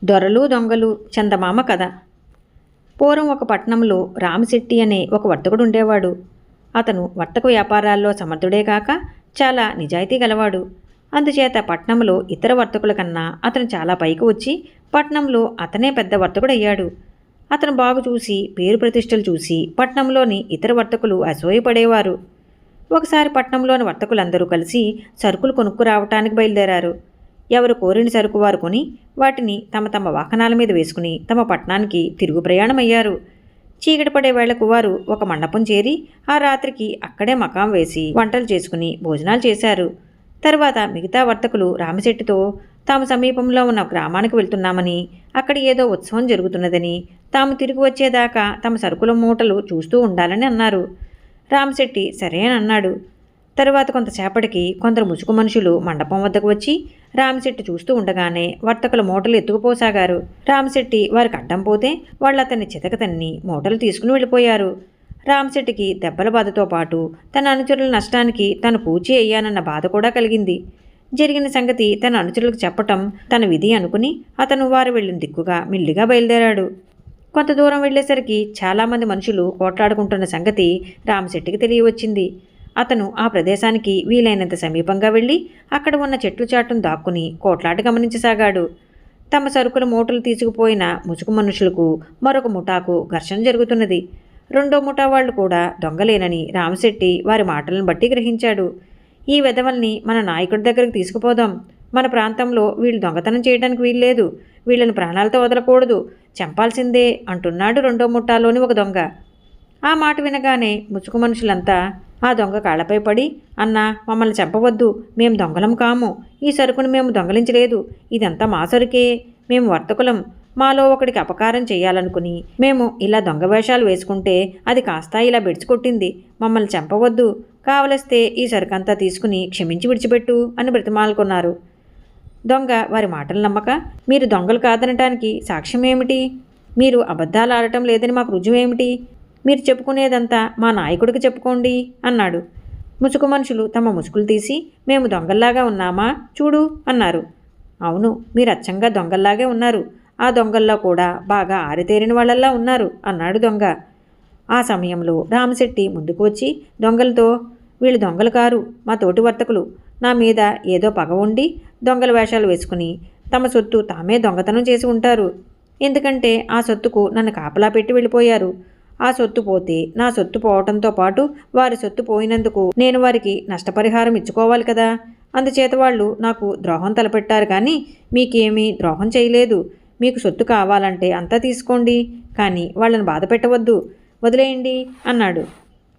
దొరలు దొంగలు చందమామ కథ. పూర్వం ఒక పట్టణంలో రామశెట్టి అనే ఒక వర్తకుడు ఉండేవాడు. అతను వర్తక వ్యాపారాల్లో సమర్థుడే కాక చాలా నిజాయితీ గలవాడు. అందుచేత పట్నంలో ఇతర వర్తకుల కన్నా అతను చాలా పైకి వచ్చి పట్నంలో అతనే పెద్ద వర్తకుడయ్యాడు. అతను బాగు చూసి పేరు ప్రతిష్టలు చూసి పట్నంలోని ఇతర వర్తకులు అసూయపడేవారు. ఒకసారి పట్నంలోని వర్తకులందరూ కలిసి సరుకులు కొనుక్కు రావటానికి బయలుదేరారు. ఎవరు కోరిన సరుకు వారు కొని వాటిని తమ తమ వాహనాల మీద వేసుకుని తమ పట్టణానికి తిరుగు ప్రయాణమయ్యారు. చీకటి పడే వేళకు వారు ఒక మండపం చేరి ఆ రాత్రికి అక్కడే మకాం వేసి వంటలు చేసుకుని భోజనాలు చేశారు. తర్వాత మిగతా వర్తకులు రామశెట్టితో తాము సమీపంలో ఉన్న గ్రామానికి వెళ్తున్నామని, అక్కడ ఏదో ఉత్సవం జరుగుతున్నదని, తాము తిరిగి వచ్చేదాకా తమ సరుకుల మూటలు చూస్తూ ఉండాలని అన్నారు. రామశెట్టి సరే అని అన్నాడు. తరువాత కొంతసేపటికి కొందరు ముసుగు మనుషులు మండపం వద్దకు వచ్చి రామశెట్టి చూస్తూ ఉండగానే వర్తకుల మూటలు ఎత్తుకుపోసాగారు. రామశెట్టి వారికి అడ్డం పోతే వాళ్ళు అతన్ని చితకతన్ని మూటలు తీసుకుని వెళ్ళిపోయారు. రామశెట్టికి దెబ్బల బాధతో పాటు తన అనుచరుల నష్టానికి తను పూచి అయ్యానన్న బాధ కూడా కలిగింది. జరిగిన సంగతి తన అనుచరులకు చెప్పటం తన విధి అనుకుని అతను వారు వెళ్ళిన దిక్కుగా మెల్లిగా బయలుదేరాడు. కొంత దూరం వెళ్ళేసరికి చాలామంది మనుషులు కోట్లాడుకుంటున్న సంగతి రామశెట్టికి తెలియవచ్చింది. అతను ఆ ప్రదేశానికి వీలైనంత సమీపంగా వెళ్ళి అక్కడ ఉన్న చెట్లు చాటును దాక్కుని కోట్లాట గమనించసాగాడు. తమ సరుకుల మూటలు తీసుకుపోయిన ముసుగు మనుషులకు మరొక ముఠాకు ఘర్షణ జరుగుతున్నది. రెండో ముఠా వాళ్ళు కూడా దొంగలేనని రామశెట్టి వారి మాటలను బట్టి గ్రహించాడు. ఈ వెధవల్ని మన నాయకుడి దగ్గరికి తీసుకుపోదాం. మన ప్రాంతంలో వీళ్ళు దొంగతనం చేయడానికి వీల్లేదు. వీళ్ళని ప్రాణాలతో వదలకూడదు, చంపాల్సిందే అంటున్నాడు రెండో ముఠాలోని ఒక దొంగ. ఆ మాట వినగానే ముసుగు మనుషులంతా ఆ దొంగ కాళ్ళపై పడి, అన్నా, మమ్మల్ని చంపవద్దు, మేము దొంగలం కాము, ఈ సరుకును మేము దొంగలించలేదు, ఇదంతా మా సరుకే, మేము వర్తకులం, మాలో ఒకడికి అపకారం చేయాలనుకుని మేము ఇలా దొంగ వేషాలు వేసుకుంటే అది కాస్త ఇలా బెడిచికొట్టింది, మమ్మల్ని చంపవద్దు, కావలిస్తే ఈ సరుకంతా తీసుకుని క్షమించి విడిచిపెట్టు అని బ్రతిమాలుకున్నారు. దొంగ వారి మాటలు నమ్మక, మీరు దొంగలు కాదనటానికి సాక్ష్యం ఏమిటి? మీరు అబద్ధాలు ఆడటం లేదని మాకు రుజువేమిటి? మీరు చెప్పుకునేదంతా మా నాయకుడికి చెప్పుకోండి అన్నాడు. ముసుగు మనుషులు తమ ముసుగులు తీసి, మేము దొంగల్లాగా ఉన్నామా చూడు అన్నారు. అవును, మీరు అచ్చంగా దొంగల్లాగే ఉన్నారు, ఆ దొంగల్లో కూడా బాగా ఆరితేరిన వాళ్ళల్లా ఉన్నారు అన్నాడు దొంగ. ఆ సమయంలో రామశెట్టి ముందుకు వచ్చి దొంగలతో, వీళ్ళు దొంగలు కారు, మా తోటి వర్తకులు, నా మీద ఏదో పగ ఉండి దొంగల వేషాలు వేసుకుని తమ సొత్తు తామే దొంగతనం చేసి ఉంటారు. ఎందుకంటే ఆ సొత్తుకు నన్ను కాపలా పెట్టి వెళ్ళిపోయారు. ఆ సొత్తు పోతే నా సొత్తు పోవటంతో పాటు వారి సొత్తు పోయినందుకు నేను వారికి నష్టపరిహారం ఇచ్చుకోవాలి కదా. అందుచేత వాళ్ళు నాకు ద్రోహం తలపెట్టారు, కానీ మీకేమీ ద్రోహం చేయలేదు. మీకు సొత్తు కావాలంటే అంతా తీసుకోండి, కానీ వాళ్ళని బాధ పెట్టవద్దు, వదిలేయండి అన్నాడు.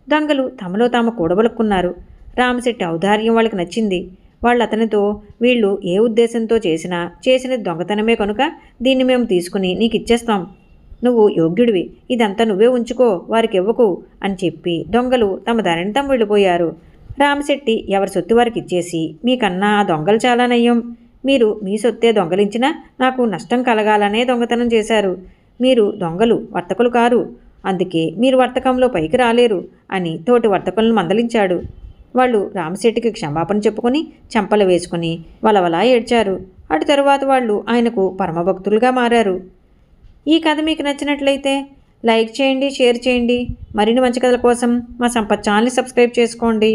దొంగలు తమలో తాము కూడబలుక్కున్నారు. రామశెట్టి ఔదార్యం వాళ్ళకి నచ్చింది. వాళ్ళు అతనితో, వీళ్ళు ఏ ఉద్దేశంతో చేసినది దొంగతనమే కనుక దీన్ని మేము తీసుకుని నీకు ఇచ్చేస్తాం, నువ్వు యోగ్యుడివి, ఇదంతా నువ్వే ఉంచుకో, వారికి ఇవ్వకు అని చెప్పి దొంగలు తమ దారిని తాము వెళ్ళిపోయారు. రామశెట్టి ఎవరి సొత్తు వారికి ఇచ్చేసి, మీకన్నా ఆ దొంగలు చాలా నయ్యం, మీరు మీ సొత్తే దొంగలించినా నాకు నష్టం కలగాలనే దొంగతనం చేశారు. మీరు దొంగలు, వర్తకులు కారు, అందుకే మీరు వర్తకంలో పైకి రాలేరు అని తోటి వర్తకులను మందలించాడు. వాళ్ళు రామశెట్టికి క్షమాపణ చెప్పుకొని చెంపలు వేసుకుని వలవలా ఏడ్చారు. అటు తరువాత వాళ్ళు ఆయనకు పరమభక్తులుగా మారారు. ఈ కథ మీకు నచ్చినట్లయితే లైక్ చేయండి, షేర్ చేయండి. మరిన్ని మంచి కథల కోసం మా సంపత్ ఛానల్ని సబ్స్క్రైబ్ చేసుకోండి.